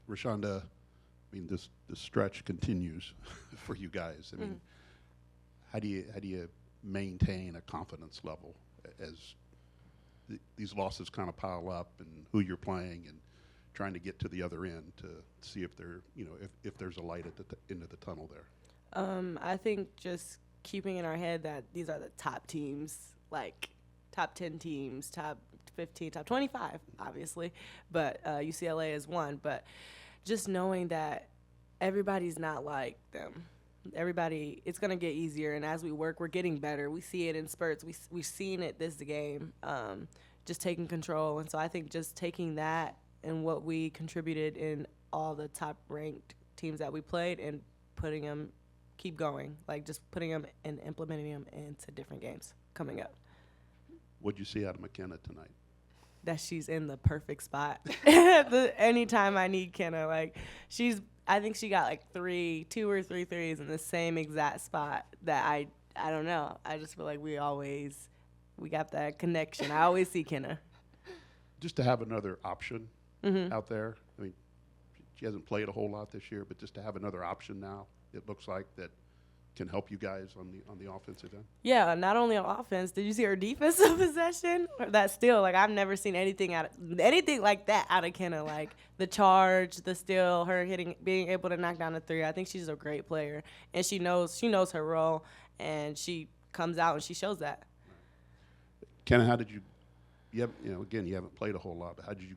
Rashunda, I mean, this stretch continues for you guys. I mean, how do you maintain a confidence level as these losses kind of pile up, and who you're playing, and trying to get to the other end to see if if there's a light at the end of the tunnel there? I think just keeping in our head that these are the top teams, like top 10 teams, top 15, top 25, obviously, but UCLA is one. But just knowing that everybody's not like them. Everybody, it's going to get easier, and as we work, we're getting better. We see it in spurts. We've seen it this game, just taking control. And so I think just taking that and what we contributed in all the top-ranked teams that we played and putting them, keep going, like just putting them and implementing them into different games coming up. What'd you see out of McKenna tonight? That she's in the perfect spot. Anytime I need Kenna, like I think she got like 2 or 3 threes in the same exact spot that I don't know. I just feel like we got that connection. I always see Kenna. Just to have another option out there. I mean, she hasn't played a whole lot this year, but just to have another option now, it looks like that can help you guys on the offensive end. Yeah, not only on offense. Did you see her defensive possession? That steal, like I've never seen anything like that out of Kenna. Like the charge, the steal, her being able to knock down a three. I think she's a great player, and she knows her role, and she comes out and she shows that. Kenna, how did you haven't played a whole lot, but how did you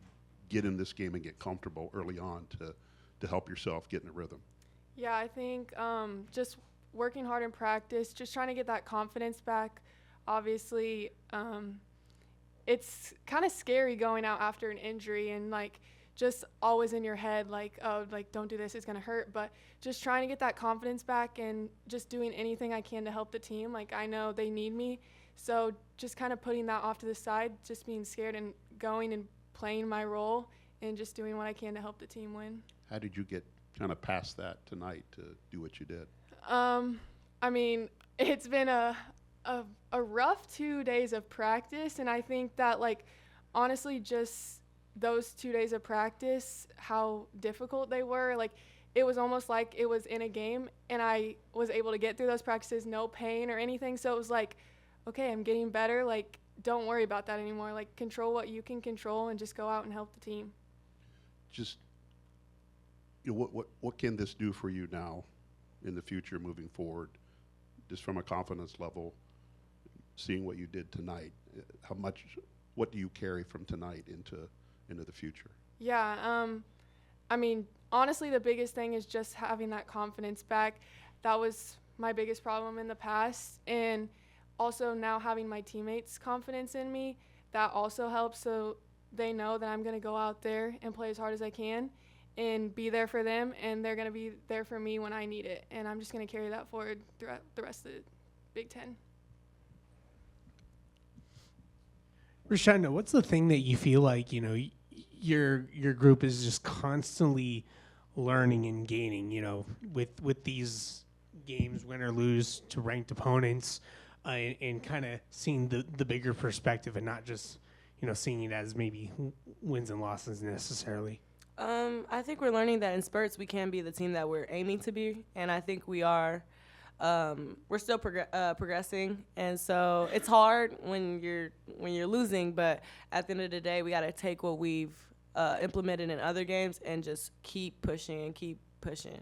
get in this game and get comfortable early on to help yourself get in a rhythm? Yeah, I think just working hard in practice, just trying to get that confidence back. Obviously, it's kind of scary going out after an injury and like just always in your head like, oh, like don't do this, it's going to hurt. But just trying to get that confidence back and just doing anything I can to help the team. Like I know they need me. So just kind of putting that off to the side, just being scared and going and playing my role and just doing what I can to help the team win. How did you get kind of past that tonight to do what you did? I mean, it's been a rough 2 days of practice, and I think that, like, honestly, just those 2 days of practice, how difficult they were, like, it was almost like it was in a game, and I was able to get through those practices, no pain or anything, so it was like, okay, I'm getting better, like, don't worry about that anymore, like, control what you can control and just go out and help the team. Just, what can this do for you now in the future moving forward, just from a confidence level, seeing what you did tonight? What do you carry from tonight into the future? Yeah, I mean, honestly, the biggest thing is just having that confidence back. That was my biggest problem in the past, and also now having my teammates' confidence in me, that also helps, so they know that I'm going to go out there and play as hard as I can and be there for them, and they're going to be there for me when I need it. And I'm just going to carry that forward throughout the rest of the Big Ten. Rashunda, what's the thing that you feel like, your group is just constantly learning and gaining, with these games, win or lose, to ranked opponents, and kind of seeing the bigger perspective and not just, seeing it as maybe wins and losses necessarily? I think we're learning that in spurts we can be the team that we're aiming to be, and I think we are. We're still progressing, and so it's hard when you're losing. But at the end of the day, we got to take what we've implemented in other games and just keep pushing and keep pushing.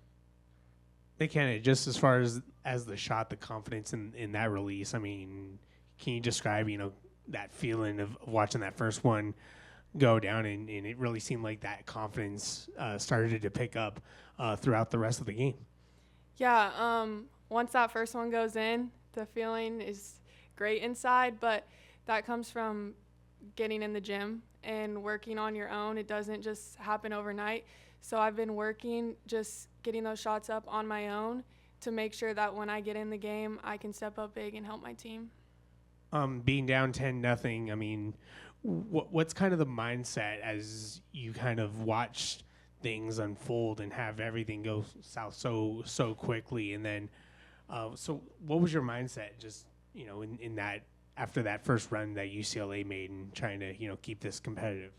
McKenna, just as far as the shot, the confidence in that release, I mean, can you describe that feeling of watching that first one go down, and it really seemed like that confidence started to pick up throughout the rest of the game? Yeah, once that first one goes in, the feeling is great inside, but that comes from getting in the gym and working on your own. It doesn't just happen overnight. So I've been working, just getting those shots up on my own to make sure that when I get in the game, I can step up big and help my team. Being down 10-0, I mean, what's kind of the mindset as you kind of watched things unfold and have everything go south so quickly? And then, so what was your mindset just, in that, after that first run that UCLA made and trying to, keep this competitive?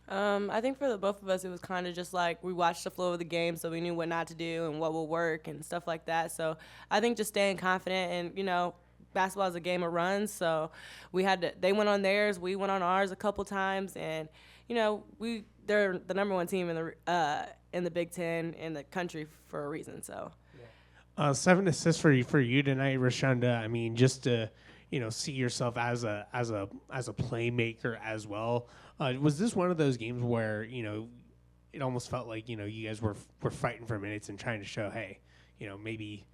I think for the both of us, it was kind of just like we watched the flow of the game, so we knew what not to do and what will work and stuff like that. So I think just staying confident and, basketball is a game of runs, so they went on theirs, we went on ours a couple times, and, they're the number one team in the Big Ten in the country for a reason, so. 7 assists for you tonight, Rashunda. I mean, just to see yourself as a playmaker as well. Was this one of those games where it almost felt like you guys were fighting for minutes and trying to show, hey, maybe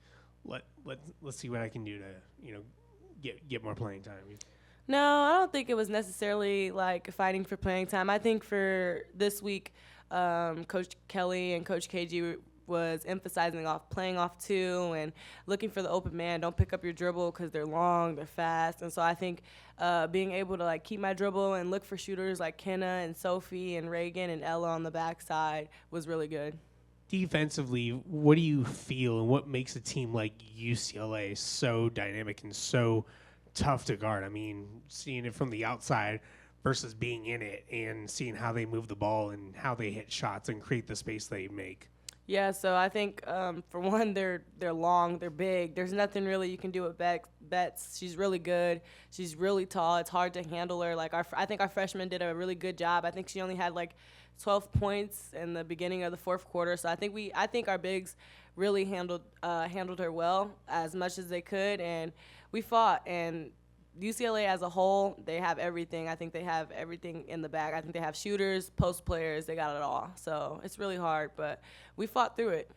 let's see what I can do to get more playing time? No, I don't think it was necessarily like fighting for playing time. I think for this week, Coach Kelly and Coach KG was emphasizing playing off two and looking for the open man. Don't pick up your dribble because they're long, they're fast. And so I think being able to keep my dribble and look for shooters like Kenna and Sophie and Reagan and Ella on the backside was really good. Defensively, what do you feel and what makes a team like UCLA so dynamic and so tough to guard? I mean, seeing it from the outside versus being in it and seeing how they move the ball and how they hit shots and create the space they make. Yeah, so I think for one, they're long, they're big. There's nothing really you can do with Betts. She's really good. She's really tall. It's hard to handle her. I think our freshman did a really good job. I think she only had 12 points in the beginning of the fourth quarter. So I think our bigs really handled her well as much as they could, and we fought. And UCLA as a whole, they have everything. I think they have everything in the bag. I think they have shooters, post players. They got it all. So it's really hard, but we fought through it.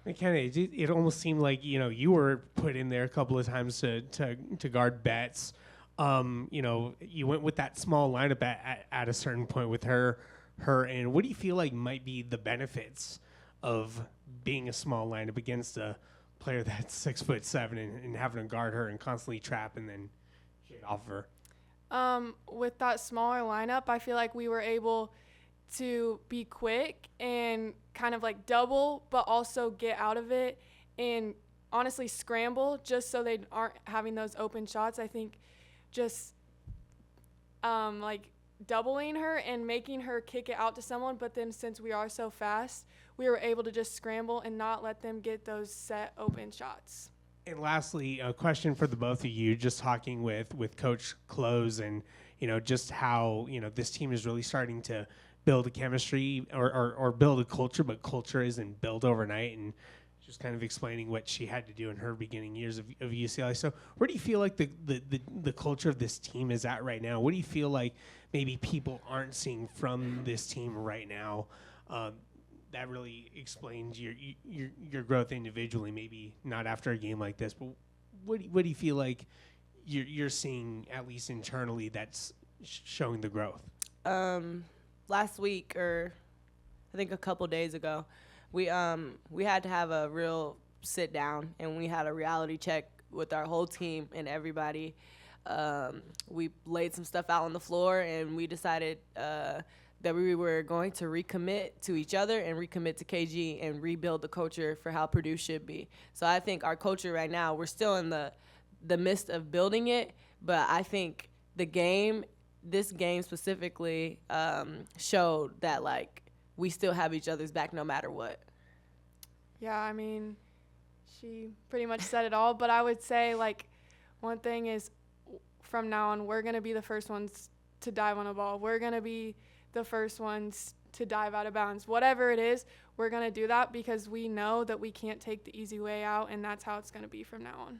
McKenna, it almost seemed like you were put in there a couple of times to guard Betts. You went with that small lineup at a certain point with her. And what do you feel like might be the benefits of being a small lineup against a player that's 6'7" and having to guard her and constantly trap and then get off her? With that smaller lineup, I feel like we were able to be quick and kind of double, but also get out of it and honestly scramble just so they aren't having those open shots. I think just doubling her and making her kick it out to someone, but then since we are so fast, we were able to just scramble and not let them get those set open shots. And lastly, a question for the both of you, just talking with Coach Close and, just how, this team is really starting to build a chemistry or build a culture, but culture isn't built overnight, and just kind of explaining what she had to do in her beginning years of UCLA. So where do you feel like the culture of this team is at right now? What do you feel like maybe people aren't seeing from this team right now that really explains your growth individually? Maybe not after a game like this, but what do you feel like you're seeing, at least internally, that's showing the growth? Last week, or I think a couple days ago, we had to have a real sit down, and we had a reality check with our whole team and everybody. We laid some stuff out on the floor, and we decided that we were going to recommit to each other and recommit to KG and rebuild the culture for how Purdue should be. So I think our culture right now, we're still in the midst of building it, but I think this game specifically showed that we still have each other's back no matter what. Yeah, I mean, she pretty much said it all, but I would say one thing is from now on, we're going to be the first ones to dive on a ball. We're going to be the first ones to dive out of bounds. Whatever it is, we're going to do that because we know that we can't take the easy way out, and that's how it's going to be from now on.